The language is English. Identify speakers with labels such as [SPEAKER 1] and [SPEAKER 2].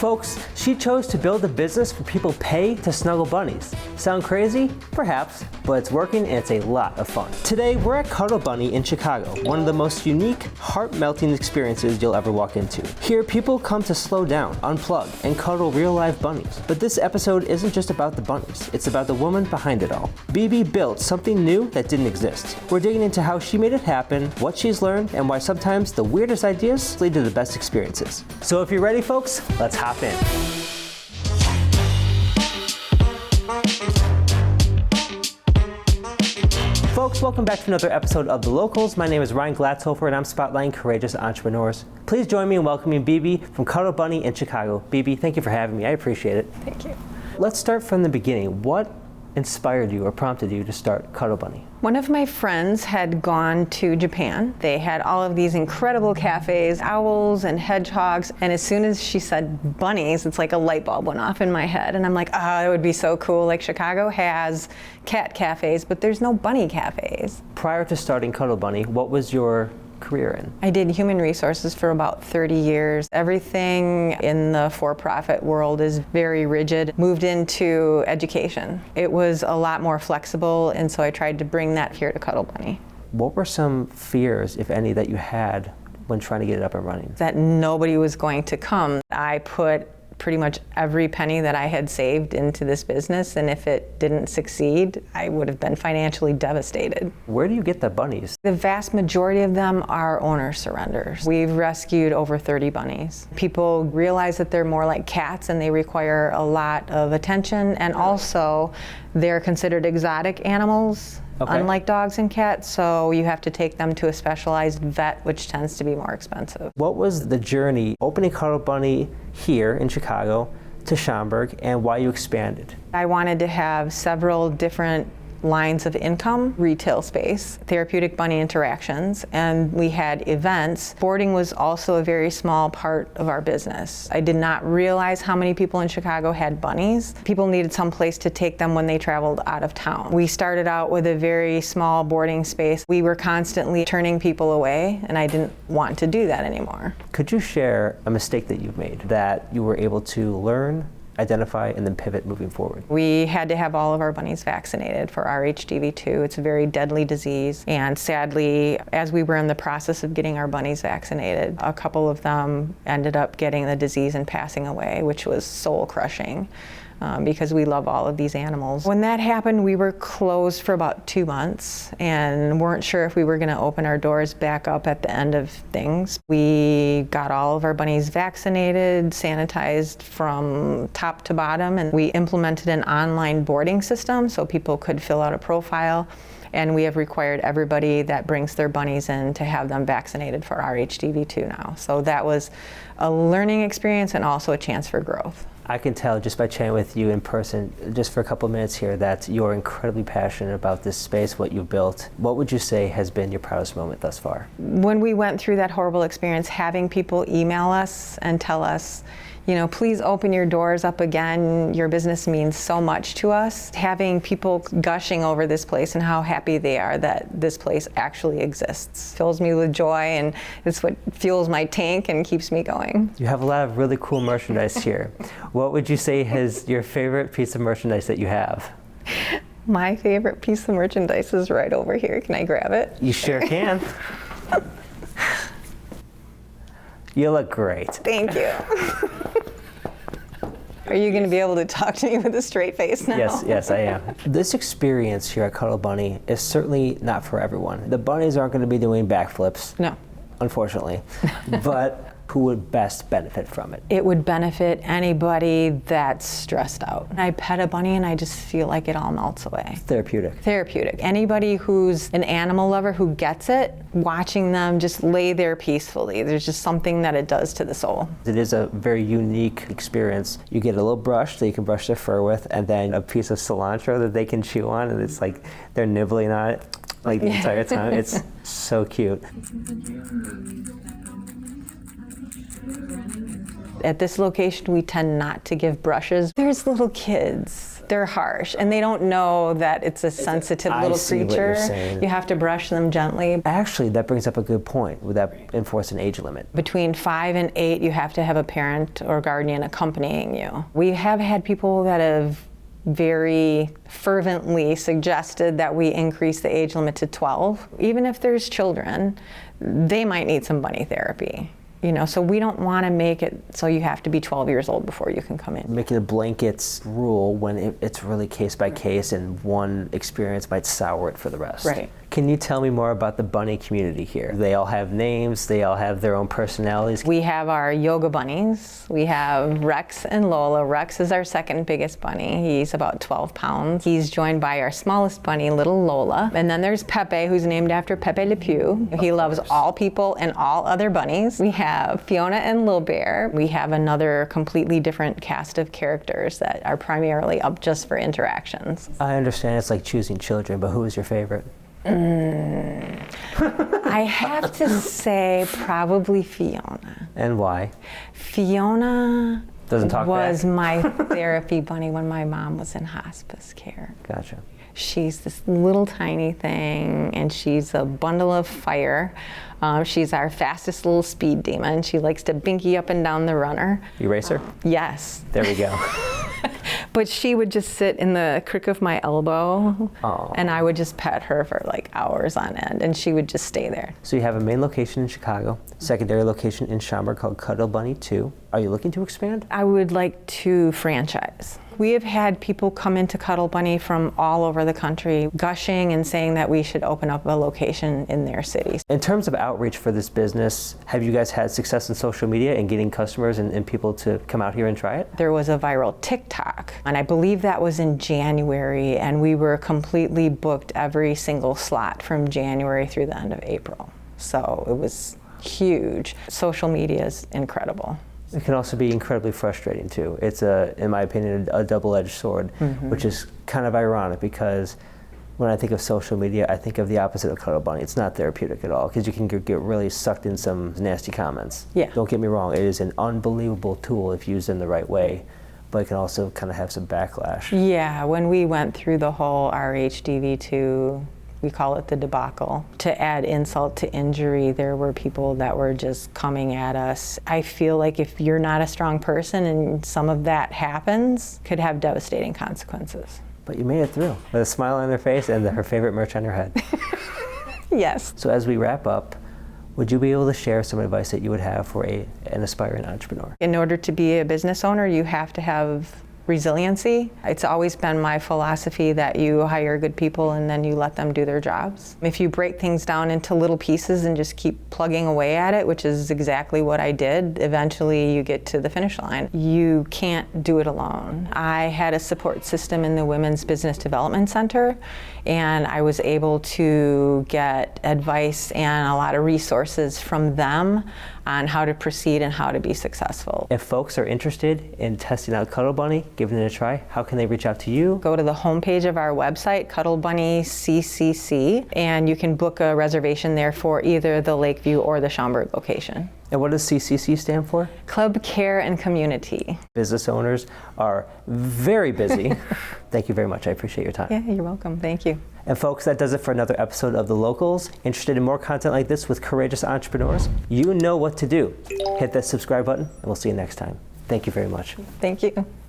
[SPEAKER 1] Folks, she chose to build a business where people pay to snuggle bunnies. Sound crazy? Perhaps, but it's working and it's a lot of fun. Today, we're at Cuddle Bunny in Chicago, one of the most unique, heart-melting experiences you'll ever walk into. Here, people come to slow down, unplug, and cuddle real-life bunnies. But this episode isn't just about the bunnies, it's about the woman behind it all. BB built something new that didn't exist. We're digging into how she made it happen, what she's learned, and why sometimes the weirdest ideas lead to the best experiences. So if you're ready, folks, let's hop in. Folks, welcome back to another episode of The Locals. My name is Ryan Glatzhofer and I'm spotlighting courageous entrepreneurs. Please join me in welcoming BB from Cuddle Bunny in Chicago. BB, thank you for having me. I appreciate it.
[SPEAKER 2] Thank you.
[SPEAKER 1] Let's start from the beginning. What inspired you or prompted you to start Cuddle Bunny?
[SPEAKER 2] One of my friends had gone to Japan. They had all of these incredible cafes, owls and hedgehogs, and as soon as she said bunnies, it's like a light bulb went off in my head, and I'm like, it would be so cool. Like, Chicago has cat cafes, but there's no bunny cafes.
[SPEAKER 1] Prior to starting Cuddle Bunny, what was your career in?
[SPEAKER 2] I did human resources for about 30 years. Everything in the for-profit world is very rigid. Moved into education. It was a lot more flexible, and so I tried to bring that here to Cuddle Bunny.
[SPEAKER 1] What were some fears, if any, that you had when trying to get it up and running?
[SPEAKER 2] That nobody was going to come. I put pretty much every penny that I had saved into this business, and if it didn't succeed, I would have been financially devastated.
[SPEAKER 1] Where do you get the bunnies?
[SPEAKER 2] The vast majority of them are owner surrenders. We've rescued over 30 bunnies. People realize that they're more like cats and they require a lot of attention, and also they're considered exotic animals.
[SPEAKER 1] Okay.
[SPEAKER 2] Unlike dogs and cats, so you have to take them to a specialized vet, which tends to be more expensive.
[SPEAKER 1] What was the journey opening Cuddle Bunny here in Chicago to Schaumburg, and why you expanded?
[SPEAKER 2] I wanted to have several different lines of income: retail space, therapeutic bunny interactions, and we had events. Boarding was also a very small part of our business. I did not realize how many people in Chicago had bunnies. People needed some place to take them when they traveled out of town. We started out with a very small boarding space. We were constantly turning people away, and I didn't want to do that anymore.
[SPEAKER 1] Could you share a mistake that you've made that you were able to learn, identify, and then pivot moving forward?
[SPEAKER 2] We had to have all of our bunnies vaccinated for RHDV2. It's a very deadly disease, and sadly, as we were in the process of getting our bunnies vaccinated, a couple of them ended up getting the disease and passing away, which was soul crushing. Because we love all of these animals. When that happened, we were closed for about 2 months and weren't sure if we were going to open our doors back up at the end of things. We got all of our bunnies vaccinated, sanitized from top to bottom, and we implemented an online boarding system so people could fill out a profile. And we have required everybody that brings their bunnies in to have them vaccinated for RHDV2 now. So that was a learning experience and also a chance for growth.
[SPEAKER 1] I can tell just by chatting with you in person, just for a couple of minutes here, that you're incredibly passionate about this space, what you've built. What would you say has been your proudest moment thus far?
[SPEAKER 2] When we went through that horrible experience, having people email us and tell us, please open your doors up again. Your business means so much to us. Having people gushing over this place and how happy they are that this place actually exists fills me with joy, and it's what fuels my tank and keeps me going.
[SPEAKER 1] You have a lot of really cool merchandise here. What would you say is your favorite piece of merchandise that you have?
[SPEAKER 2] My favorite piece of merchandise is right over here. Can I grab it?
[SPEAKER 1] You sure can. You look great.
[SPEAKER 2] Thank you. Are you going to be able to talk to me with a straight face now?
[SPEAKER 1] Yes, I am. This experience here at Cuddle Bunny is certainly not for everyone. The bunnies aren't going to be doing backflips.
[SPEAKER 2] No.
[SPEAKER 1] Unfortunately. But who would best benefit from it?
[SPEAKER 2] It would benefit anybody that's stressed out. I pet a bunny and I just feel like it all melts away.
[SPEAKER 1] Therapeutic.
[SPEAKER 2] Therapeutic. Anybody who's an animal lover who gets it, watching them just lay there peacefully, there's just something that it does to the soul.
[SPEAKER 1] It is a very unique experience. You get a little brush that you can brush their fur with, and then a piece of cilantro that they can chew on, and it's like they're nibbling on it like the entire time. It's so cute.
[SPEAKER 2] At this location, we tend not to give brushes. There's little kids. They're harsh, and they don't know that it's a sensitive little creature. You have to brush them gently.
[SPEAKER 1] Actually, that brings up a good point. Would that enforce an age limit?
[SPEAKER 2] Between 5 and 8, you have to have a parent or guardian accompanying you. We have had people that have very fervently suggested that we increase the age limit to 12. Even if there's children, they might need some bunny therapy. So we don't want to make it so you have to be 12 years old before you can come in.
[SPEAKER 1] Making a blanket rule when it's really case by case, and one experience might sour it for the rest.
[SPEAKER 2] Right.
[SPEAKER 1] Can you tell me more about the bunny community here? They all have names, they all have their own personalities.
[SPEAKER 2] We have our yoga bunnies. We have Rex and Lola. Rex is our second biggest bunny. He's about 12 pounds. He's joined by our smallest bunny, little Lola. And then there's Pepe, who's named after Pepe Le Pew. He loves all people and all other bunnies. We have Fiona and Lil Bear. We have another completely different cast of characters that are primarily up just for interactions.
[SPEAKER 1] I understand it's like choosing children, but who is your favorite?
[SPEAKER 2] I have to say probably Fiona.
[SPEAKER 1] And why?
[SPEAKER 2] Fiona
[SPEAKER 1] Doesn't talk
[SPEAKER 2] was
[SPEAKER 1] back.
[SPEAKER 2] my therapy bunny when my mom was in hospice care.
[SPEAKER 1] Gotcha.
[SPEAKER 2] She's this little tiny thing, and she's a bundle of fire. She's our fastest little speed demon. She likes to binky up and down the runner.
[SPEAKER 1] You race her?
[SPEAKER 2] Yes.
[SPEAKER 1] There we go.
[SPEAKER 2] But she would just sit in the crook of my elbow,
[SPEAKER 1] Aw.
[SPEAKER 2] and I would just pet her for like hours on end, and she would just stay there.
[SPEAKER 1] So you have a main location in Chicago, secondary location in Schaumburg called Cuddle Bunny 2. Are you looking to expand?
[SPEAKER 2] I would like to franchise. We have had people come into Cuddle Bunny from all over the country gushing and saying that we should open up a location in their cities.
[SPEAKER 1] In terms of outreach for this business, have you guys had success in social media and getting customers and people to come out here and try it?
[SPEAKER 2] There was a viral TikTok, and I believe that was in January, and we were completely booked every single slot from January through the end of April. So it was huge. Social media is incredible.
[SPEAKER 1] It can also be incredibly frustrating too. It's in my opinion, a double-edged sword, which is kind of ironic because when I think of social media, I think of the opposite of Cuddle Bunny. It's not therapeutic at all because you can get really sucked in some nasty comments.
[SPEAKER 2] Yeah.
[SPEAKER 1] Don't get me wrong, it is an unbelievable tool if used in the right way, but it can also kind of have some backlash.
[SPEAKER 2] Yeah, when we went through the whole RHDV2, we call it the debacle. To add insult to injury, there were people that were just coming at us. I feel like if you're not a strong person and some of that happens, could have devastating consequences.
[SPEAKER 1] But you made it through with a smile on their face and her favorite merch on her head.
[SPEAKER 2] Yes.
[SPEAKER 1] So as we wrap up, would you be able to share some advice that you would have for an aspiring entrepreneur?
[SPEAKER 2] In order to be a business owner, you have to have resiliency. It's always been my philosophy that you hire good people and then you let them do their jobs. If you break things down into little pieces and just keep plugging away at it, which is exactly what I did, eventually you get to the finish line. You can't do it alone. I had a support system in the Women's Business Development Center, and I was able to get advice and a lot of resources from them on how to proceed and how to be successful.
[SPEAKER 1] If folks are interested in testing out Cuddle Bunny, giving it a try, how can they reach out to you?
[SPEAKER 2] Go to the homepage of our website, Cuddle Bunny CCC, and you can book a reservation there for either the Lakeview or the Schaumburg location.
[SPEAKER 1] And what does CCC stand for?
[SPEAKER 2] Club Care and Community.
[SPEAKER 1] Business owners are very busy. Thank you very much. I appreciate your time.
[SPEAKER 2] Yeah, you're welcome. Thank you.
[SPEAKER 1] And folks, that does it for another episode of The Locals. Interested in more content like this with courageous entrepreneurs? You know what to do. Hit that subscribe button, and we'll see you next time. Thank you very much.
[SPEAKER 2] Thank you.